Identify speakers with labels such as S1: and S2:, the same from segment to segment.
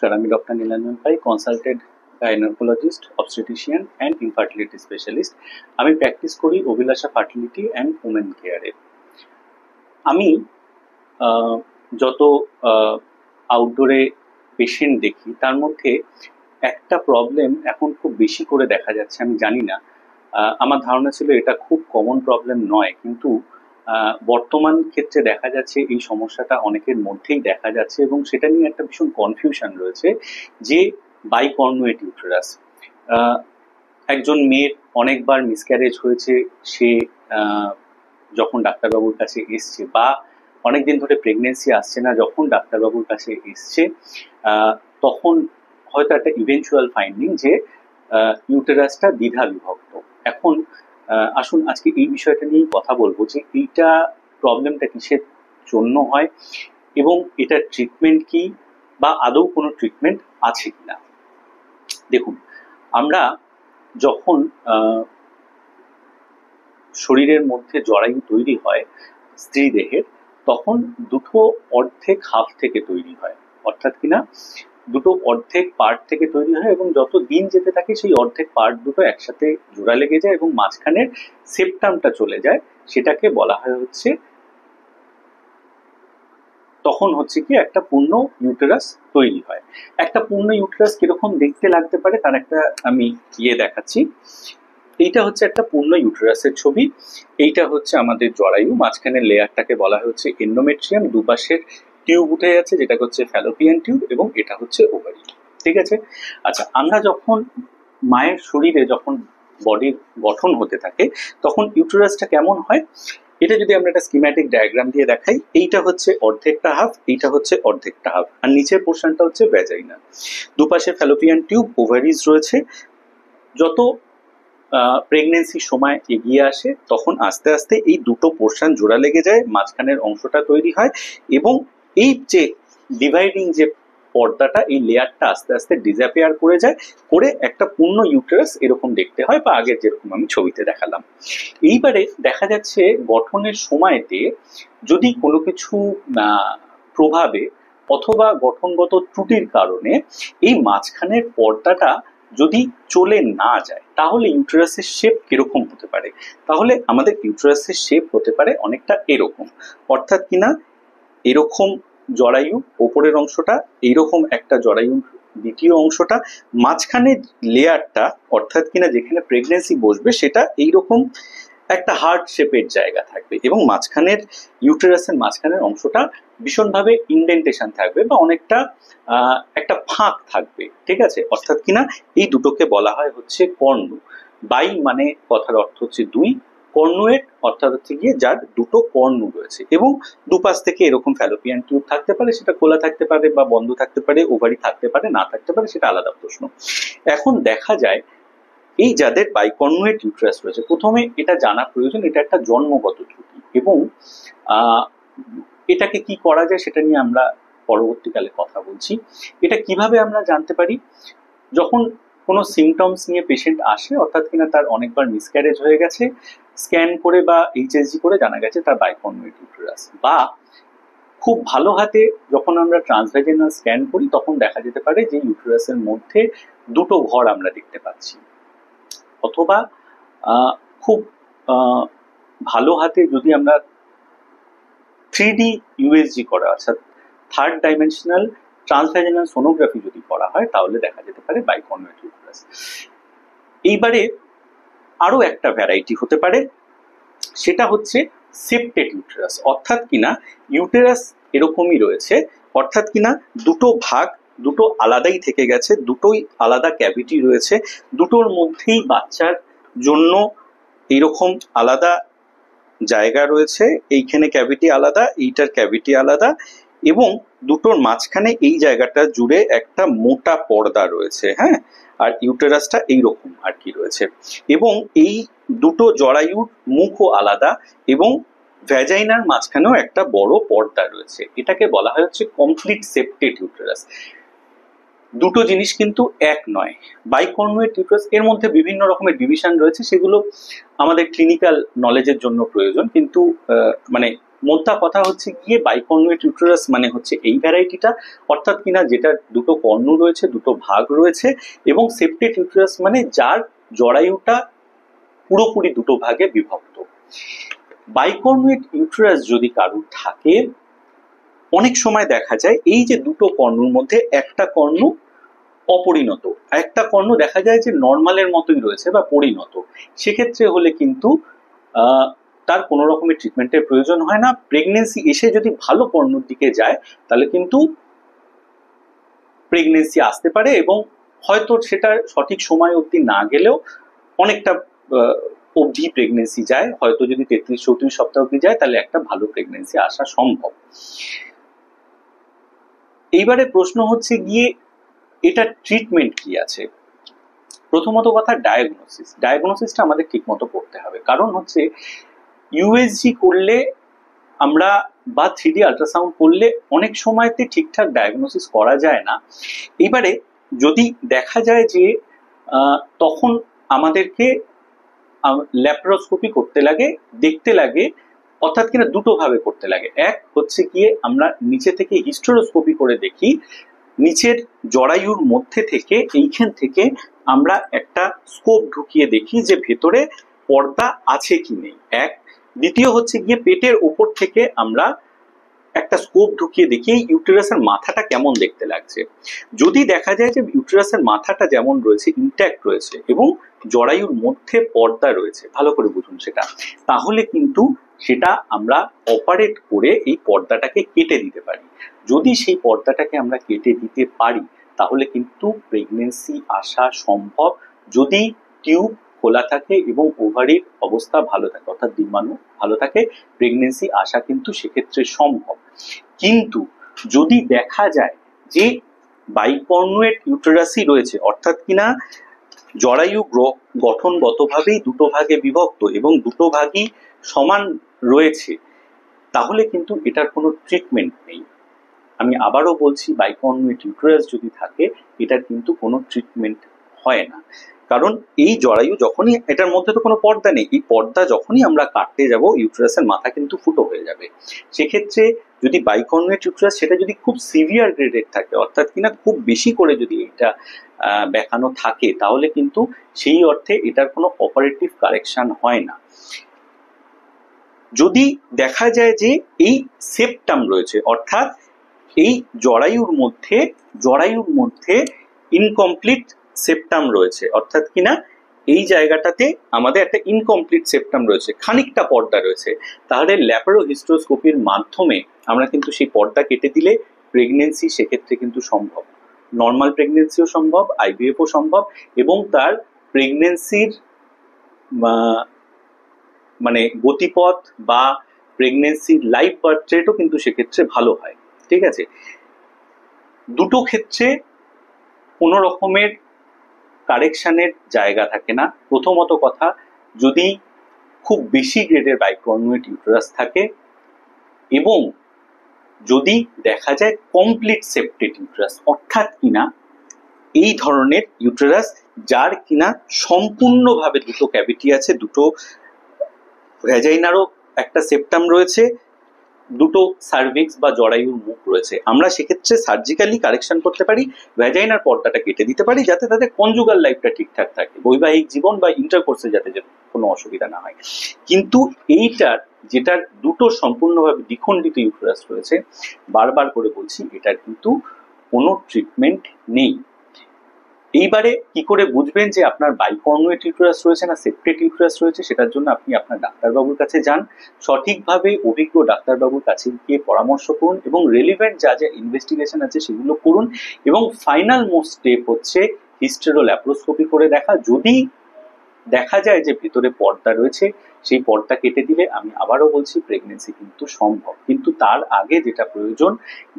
S1: নমস্কার, আমি doctor Nilanjan pi, consultant gynaecologist, obstetrician and infertility specialist. আমি প্র্যাকটিস করি অভিলাষা ফার্টিলিটি অ্যান্ড উমেন কেয়ারে। আমি যত আউটডোরে পেশেন্ট দেখি তার মধ্যে একটা প্রবলেম এখন খুব বেশি করে দেখা যাচ্ছে। আমি জানি না, আমার ধারণা ছিল এটা খুব কমন প্রবলেম নয়, কিন্তু বর্তমান ক্ষেত্রে দেখা যাচ্ছে এই সমস্যাটা অনেকের মধ্যেই দেখা যাচ্ছে এবং সেটা নিয়ে একটা ভীষণ কনফিউশন রয়েছে যে বাইকর্নুয়েট ইউটেরাস। একজন মেয়ের অনেকবার মিসক্যারেজ হয়েছে, সে যখন ডাক্তারবাবুর কাছে এসছে, বা অনেকদিন ধরে প্রেগনেন্সি আসছে না, যখন ডাক্তারবাবুর কাছে এসছে তখন হয়তো একটা ইভেন্চুয়াল ফাইন্ডিং যে ইউটেরাসটা দ্বিধা বিভক্ত। এখন আসুন আজকে এই বিষয়টা নিয়েই কথা বলবো যে এইটা প্রবলেমটা কিসের জন্য হয় এবং এটার ট্রিটমেন্ট কি, বা আদৌ কোনো ট্রিটমেন্ট আছে কিনা। দেখুন, আমরা যখন শরীরের মধ্যে জরায়ু তৈরি হয় স্ত্রী দেহের, তখন দুটো অর্ধেক হাফ থেকে তৈরি হয়, অর্থাৎ কিনা দুটো অর্ধেক পার্ট থেকে তৈরি হয় এবং যত দিন যেতে থাকে সেই অর্ধেক পার্ট দুটো একসাথে জোড়া লেগে যায় এবং মাঝখানের সেপ্টামটা চলে যায়। সেটাকে বলা হয় হচ্ছে, তখন হচ্ছে কি একটা পূর্ণ ইউটেরাস তৈরি হয়। একটা পূর্ণ ইউটেরাস কিরকম দেখতে লাগতে পারে তার একটা আমি দেখাচ্ছি। এইটা হচ্ছে একটা পূর্ণ ইউটেরাসের ছবি। এইটা হচ্ছে আমাদের জরায়ু, মাঝখানের লেয়ারটাকে বলা হচ্ছে এন্ডোমেট্রিয়াম, দুপাশের টিউব উঠে যাচ্ছে যেটা হচ্ছে ফ্যালোপিয়ান টিউব, এবং এটা হচ্ছে ওভারি। ঠিক আছে। আচ্ছা, আমরা যখন মায়ের শরীরে যখন বডির গঠন হতে থাকে তখন ইউটেরাসটা কেমন হয়, এটা যদি আমরা একটা স্কিম্যাটিক ডায়াগ্রাম দিয়ে দেখাই, এইটা হচ্ছে অর্ধেকটা হাফ, এইটা হচ্ছে অর্ধেকটা হাফ, আর নিচের পোর্শনটা হচ্ছে ভ্যাজাইনা। দুপাশে ফ্যালোপিয়ান টিউব, ওভারিজ রয়েছে। যত প্রেগনেন্সির সময় এগিয়ে আসে তখন আস্তে আস্তে এই দুটো পোর্শন জোড়া লেগে যায়, মাঝখানের অংশটা তৈরি হয় এবং এই যে ডিভাইডিং যে পর্দাটা, এই লেয়ারটা আস্তে আস্তে ডিসঅ্যাপিয়ার করে যায়, করে একটা পূর্ণ ইউটেরাস এরকম দেখতে হয়, বা আগের যেরকম আমি ছবিতে দেখালাম। এইবারে দেখা যাচ্ছে গঠনের সময়তে যদি কোনো কিছু প্রভাবে অথবা গঠনগত ত্রুটির কারণে এই মাঝখানের পর্দাটা যদি চলে না যায় তাহলে ইউটেরাসের শেপ কিরকম হতে পারে। তাহলে আমাদের ইউটেরাসের শেপ হতে পারে অনেকটা এরকম, অর্থাৎ কিনা এরকম জরায়ু ওপরের অংশটা, এইরকম একটা জরায়ু দ্বিতীয় অংশটা, মাঝখানের লেয়ারটা অর্থাৎ কিনা যেখানে প্রেগনেন্সি বসবে সেটা এইরকম একটা হার্ট শেপের জায়গা থাকবে এবং মাঝখানের ইউটেরাসের মাঝখানের অংশটা ভীষণভাবে ইন্ডেন্টেশন থাকবে বা অনেকটা একটা ফাঁক থাকবে। ঠিক আছে, অর্থাৎ কিনা এই দুটোকে বলা হয় হচ্ছে কর্ণু। বাই মানে কথার অর্থ হচ্ছে দুই, কর্নুয়েট অর্থাৎ হচ্ছে গিয়ে যার দুটো কর্ণু রয়েছে এবং দুপাশ থেকে এরকম ফ্যালোপিয়ান টিউব থাকতে পারে, সেটা খোলা থাকতে পারে বা বন্ধ থাকতে পারে, ওভারি থাকতে পারে, না থাকতে পারে, সেটা আলাদা প্রশ্ন। এখন দেখা যায় এই যাদের বাইকর্নুয়েট ইউটেরাস রয়েছে, প্রথমে এটা জানা প্রয়োজন এটা একটা জন্মগত ত্রুটি এবং এটাকে কি করা যায় সেটা নিয়ে আমরা পরবর্তীকালে কথা বলছি। এটা কিভাবে আমরা জানতে পারি, যখন কোনো সিমটমস নিয়ে পেশেন্ট আসে, অর্থাৎ কিনা তার অনেকবার মিসক্যারেজ হয়ে গেছে, স্ক্যান করে বা এইচএসজি করে জানা গেছে তার বাইকর্নুয়েট ইউটেরাস, বা খুব ভালো হাতে যখন আমরা ট্রান্সভ্যাজিনাল স্ক্যান করি তখন দেখা যেতে পারে যে ইউটেরাসের মধ্যে দুটো ঘর আমরা দেখতে পাচ্ছি, অথবা খুব ভালো হাতে যদি আমরা 3D ইউএসজি করা অর্থাৎ থার্ড ডাইমেনশনাল ট্রান্সভ্যাজিনাল সোনোগ্রাফি যদি করা হয় তাহলে দেখা যেতে পারে বাইকর্নুয়েট ইউটেরাস। এইবারে আরো একটা ভ্যারাইটি হতে পারে, সেটা হচ্ছে সেপ্টেড ইউটেরাস, অর্থাৎ কিনা ইউটেরাস এরকমই রয়েছে, অর্থাৎ কিনা দুটো ভাগ দুটো আলাদাই থেকে গেছে, দুটোই আলাদা ক্যাভিটি রয়েছে, দুটোর মধ্যেই বাচ্চার জন্য এইরকম আলাদা জায়গা রয়েছে, এইখানে ক্যাভিটি আলাদা, এইটার ক্যাভিটি আলাদা, এবং দুটোর মাঝখানে এই জায়গাটা জুড়ে একটা মোটা পর্দা রয়েছে। হ্যাঁ, আর ইউটেরাসটা এইরকম আর কি রয়েছে, এবং এই দুটো জরায়ুর মুখও আলাদা এবং ভ্যাজাইনার মাঝখানেও একটা বড় পর্দা রয়েছে। এটাকে বলা হয় হচ্ছে কমপ্লিট সেপ্টেড ইউটেরাস। দুটো জিনিস কিন্তু এক নয়। বাইকর্নুয়েট ইউটেরাস এর মধ্যে বিভিন্ন রকমের ডিভিশন রয়েছে, সেগুলো আমাদের ক্লিনিক্যাল নলেজের জন্য প্রয়োজন, কিন্তু মানে মোদ্দা কথা হচ্ছে গিয়ে বাইকনভেট ইউটেরাস মানে হচ্ছে এই ভ্যারাইটিটা, অর্থাৎ কিনা যেটা দুটো কর্ণ রয়েছে, দুটো ভাগ রয়েছে, এবং সেপ্টেট ইউটেরাস মানে যার জরায়ুটা পুরোপুরি দুটো ভাগে বিভক্ত। বাইকনভেট ইউটেরাস যদি কারুর থাকে, অনেক সময় দেখা যায় এই যে দুটো কর্ণের মধ্যে একটা কর্ণ অপরিণত, একটা কর্ণ দেখা যায় যে নর্মালের মতোই রয়েছে বা পরিণত, সেক্ষেত্রে হলে কিন্তু তার কোনো রকমের ট্রিটমেন্টের প্রয়োজন হয় না। প্রেগনেন্সি এসে যদি ভালো কর্ণর দিকে যায় তাহলে কিন্তু প্রেগনেন্সি আসতে পারে, এবং হয়তো সেটা সঠিক সময় অবধি না গেলেও অনেকটা অবধি প্রেগনেন্সি যায়, হয়তো যদি 33-34 সপ্তাহ অবধি যায় তাহলে একটা ভালো প্রেগনেন্সি আসা সম্ভব। এইবারে প্রশ্ন হচ্ছে গিয়ে এটা ট্রিটমেন্ট কি আছে। প্রথমত কথা ডায়াগনোসিসটা আমাদের ঠিক মতো করতে হবে, কারণ হচ্ছে ইউএসজি করলে আমরা বা 3D আল্ট্রাসাউন্ড করলে অনেক সময়তে ঠিকঠাক ডায়াগনোসিস করা যায় না। এবারে যদি দেখা যায় যে তখন আমাদেরকে ল্যাপারোস্কোপি করতে লাগে, দেখতে লাগে, অর্থাৎ কিনা দুটো ভাবে করতে লাগে। এক হচ্ছে গিয়ে আমরা নিচে থেকে হিস্টেরোস্কোপি করে দেখি, নিচের জরায়ুর মধ্যে থেকে এইখান থেকে আমরা একটা স্কোপ ঢুকিয়ে দেখি যে ভেতরে পর্দা আছে কি নেই। এক। দ্বিতীয় হচ্ছে গিয়ে পেটের ওপর থেকে আমরা একটা স্কোপ ঢুকিয়ে দেখি ইউটেরাসের মাথাটা কেমন দেখতে লাগছে। যদি দেখা যায় যে ইউটেরাসের মাথাটা যেমন রয়েছে ইনট্যাক্ট রয়েছে এবং জরায়ুর মধ্যে পর্দা রয়েছে, ভালো করে বুঝুন সেটা, তাহলে কিন্তু সেটা আমরা অপারেট করে এই পর্দাটাকে কেটে দিতে পারি। যদি সেই পর্দাটাকে আমরা কেটে দিতে পারি তাহলে কিন্তু প্রেগনেন্সি আসা সম্ভব, যদি টিউব খোলা থাকে এবং ওভারির অবস্থা ভালো থাকে, অর্থাৎ ডিম্বাণু ভালো থাকে, প্রেগনেন্সি আসা কিন্তু সেক্ষেত্রে সম্ভব। কিন্তু যদি দেখা যায় যে বাইকনভেট ইউটেরাসই রয়েছে, অর্থাৎ কিনা জরায়ু গঠনগতভাবেই দুটো ভাগে বিভক্ত এবং দুটো ভাগই সমান রয়েছে, তাহলে কিন্তু এটার কোনো ট্রিটমেন্ট নেই। আমি আবারও বলছি, বাইকনভেট ইউটেরাস যদি থাকে এটার কিন্তু কোনো ট্রিটমেন্ট হয় না, কারণ এই জরায়ু যখনই, এটার মধ্যে তো কোনো পর্দা নেই, এই পর্দা যখনই আমরা কাটতে যাব ইউটেরাসের মাথা কিন্তু ফুটো হয়ে যাবে। সেক্ষেত্রে যদি বাইকনভেট ইউটেরাস সেটা যদি খুব সিভিয়ার গ্রেডের থাকে, অর্থাৎ কিনা খুব বেশি করে যদি এটা দেখানো থাকে, তাহলে কিন্তু সেই অর্থে এটার কোনো অপারেটিভ কারেকশন হয় না। যদি দেখা যায় যে এই সেপ্টাম রয়েছে, অর্থাৎ এই জরায়ুর মধ্যে ইনকমপ্লিট সেপ্টাম রয়েছে, অর্থাৎ কিনা এই জায়গাটাতে আমাদের একটা ইনকমপ্লিট সেপ্টাম রয়েছে, খানিকটা পর্দা রয়েছে, তাহলে ল্যাপারোহিস্টেরোস্কোপির মাধ্যমে আমরা কিন্তু সেই পর্দা কেটে দিলে প্রেগনেন্সি সেক্ষেত্রে কিন্তু সম্ভব, নর্মাল প্রেগনেন্সিও সম্ভব, আইভিএফও সম্ভব, এবং তার প্রেগনেন্সির মানে গতিপথ বা প্রেগনেন্সির লাইফ বার্থ রেটও কিন্তু সেক্ষেত্রে ভালো হয়। ঠিক আছে, দুটো ক্ষেত্রে কোনো রকমের কারেকশনের জায়গা থাকে না। প্রথমত কথা, যদি খুব বেশি গ্রেডের বাইকনভেট ইউটেরাস থাকে এবং যদি দেখা যায় কমপ্লিট সেপ্টেড ইউটেরাস, অর্থাৎ কিনা এই ধরনের ইউটেরাস যার কিনা সম্পূর্ণভাবে দুটো ক্যাভিটি আছে, দুটো ভ্যাজাইনারও একটা সেপ্টাম রয়েছে, দুটো সার্ভিক্স বা জরায়ুর মুখ রয়েছে, আমরা সেক্ষেত্রে সার্জিক্যালি কারেকশন করতে পারি, ভ্যাজাইনার পর্দাটা কেটে দিতে পারি, যাতে তাদের কনজুগাল লাইফটা ঠিকঠাক থাকে, বৈবাহিক জীবন বা ইন্টারকোর্সে যাতে কোনো অসুবিধা না হয়। কিন্তু এইটার যেটার দুটো সম্পূর্ণভাবে দ্বিখণ্ডিত ইউটেরাস রয়েছে, বারবার করে বলছি, এটার কিন্তু কোনো ট্রিটমেন্ট নেই। এইবারে কি করে বুঝবেন যে আপনার বাইকনভেট ইউটেরাস রয়েছে না সেপ্টেড ইউটেরাস রয়েছে, সেটার জন্য আপনি আপনার ডাক্তারবাবুর কাছে যান, সঠিকভাবে অভিজ্ঞ ডাক্তারবাবুর কাছে গিয়ে পরামর্শ করুন এবং রেলিভেন্ট যা যা ইনভেস্টিগেশন আছে সেগুলো করুন, এবং ফাইনাল মোস্ট স্টেপ হচ্ছে হিস্টেরোল্যাপারোস্কোপি করে দেখা। যদি দেখা যায় যে ভিতরে পর্দা রয়েছে, সেই পর্দা কেটে দিলে আমি আবারও বলছি প্রেগনেন্সি কিন্তু সম্ভব, কিন্তু তার আগে যেটা প্রয়োজন,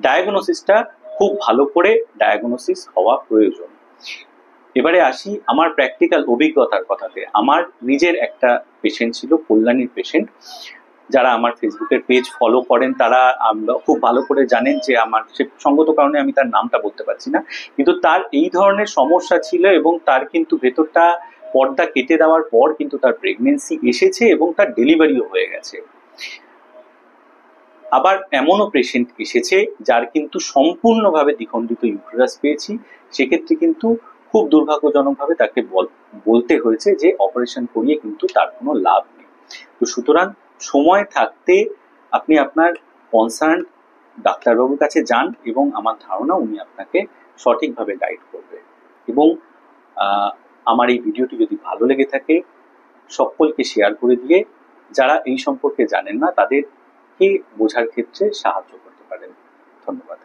S1: ডায়াগনোসিসটা খুব ভালো করে ডায়াগনোসিস হওয়া প্রয়োজন। এবারে আসি আমার প্র্যাকটিক্যাল অভিজ্ঞতার কথাতে। আমার নিজের একটা পেশেন্ট ছিল, কল্যাণীর পেশেন্ট, যারা আমার ফেসবুকের পেজ ফলো করেন তারা খুব ভালো করে জানেন যে আমার সে সঙ্গত কারণে আমি তার নামটা বলতে পারছি না, কিন্তু তার এই ধরনের সমস্যা ছিল এবং তার কিন্তু ভেতরটা পর্দা কেটে দেওয়ার পর কিন্তু তার প্রেগনেন্সি এসেছে এবং তার ডেলিভারিও হয়ে গেছে। আবার এমনও পেশেন্ট এসেছে যার কিন্তু সম্পূর্ণভাবে দ্বিখণ্ডিত ইউটেরাস পেয়েছি, সেক্ষেত্রে কিন্তু খুব দুর্ভাগ্যজনকভাবে তাকে বলতে হয়েছে যে অপারেশন করিয়ে কিন্তু তার কোনো লাভ নেই। তো সুতরাং সময় থাকতে আপনি আপনার কনসার্ন ডাক্তারবাবুর কাছে যান এবং আমার ধারণা উনি আপনাকে সঠিকভাবে গাইড করবে। এবং আমার এই ভিডিওটি যদি ভালো লেগে থাকে সকলকে শেয়ার করে দিয়ে যারা এই সম্পর্কে জানেন না তাদেরকে বোঝার ক্ষেত্রে সাহায্য করতে পারেন। ধন্যবাদ।